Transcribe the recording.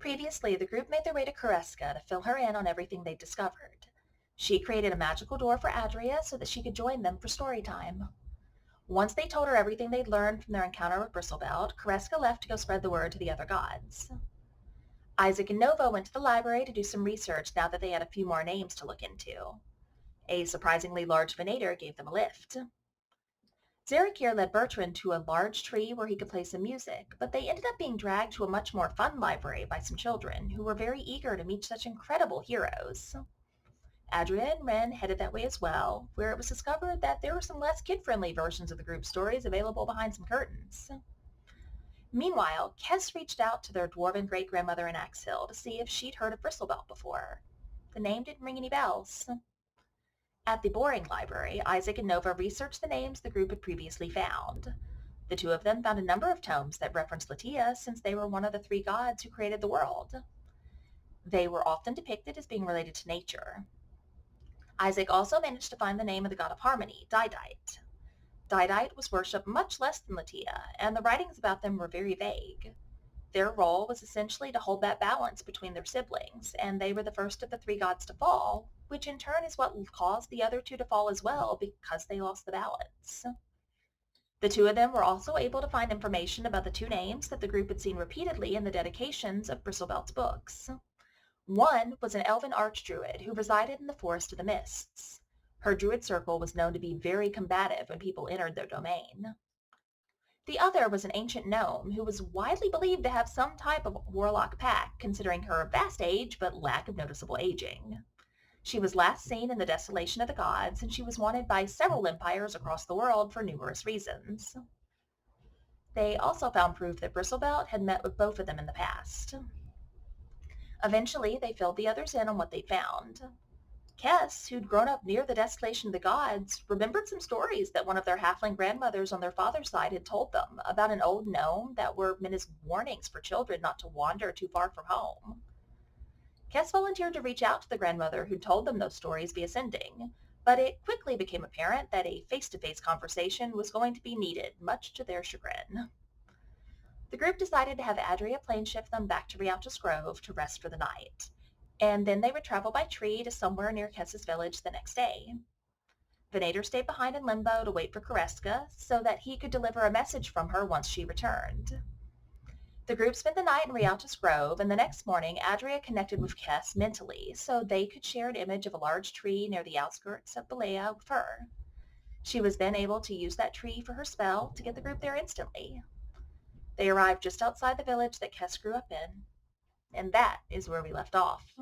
Previously, the group made their way to Kareska to fill her in on everything they'd discovered. She created a magical door for Adria so that she could join them for story time. Once they told her everything they'd learned from their encounter with Bristlebelt, Kareska left to go spread the word to the other gods. Isaac and Nova went to the library to do some research now that they had a few more names to look into. A surprisingly large Venator gave them a lift. Zarakir led Bertrand to a large tree where he could play some music, but they ended up being dragged to a much more fun library by some children who were very eager to meet such incredible heroes. Adria and Ren headed that way as well, where it was discovered that there were some less kid-friendly versions of the group's stories available behind some curtains. Meanwhile, Kess reached out to their dwarven great-grandmother in Axhill to see if she'd heard of Bristlebelt before. The name didn't ring any bells. At the Boring Library, Isaac and Nova researched the names the group had previously found. The two of them found a number of tomes that referenced Latia since they were one of the three gods who created the world. They were often depicted as being related to nature. Isaac also managed to find the name of the god of harmony, Didite. Didite was worshipped much less than Latia, and the writings about them were very vague. Their role was essentially to hold that balance between their siblings, and they were the first of the three gods to fall, which in turn is what caused the other two to fall as well because they lost the balance. The two of them were also able to find information about the two names that the group had seen repeatedly in the dedications of Bristlebelt's books. One was an elven archdruid who resided in the Forest of the Mists. Her druid circle was known to be very combative when people entered their domain. The other was an ancient gnome who was widely believed to have some type of warlock pact, considering her vast age but lack of noticeable aging. She was last seen in the Desolation of the Gods, and she was wanted by several empires across the world for numerous reasons. They also found proof that Bristlebelt had met with both of them in the past. Eventually, they filled the others in on what they found. Kess, who'd grown up near the Desolation of the Gods, remembered some stories that one of their halfling grandmothers on their father's side had told them about an old gnome that were meant as warnings for children not to wander too far from home. Kess volunteered to reach out to the grandmother who told them those stories via sending, but it quickly became apparent that a face-to-face conversation was going to be needed, much to their chagrin. The group decided to have Adria plane shift them back to Rialtos Grove to rest for the night, and then they would travel by tree to somewhere near Kess's village the next day. Venator stayed behind in Limbo to wait for Kareska so that he could deliver a message from her once she returned. The group spent the night in Rialtos Grove, and the next morning Adria connected with Kess mentally so they could share an image of a large tree near the outskirts of Balea with her. She was then able to use that tree for her spell to get the group there instantly. They arrived just outside the village that Kess grew up in, and that is where we left off.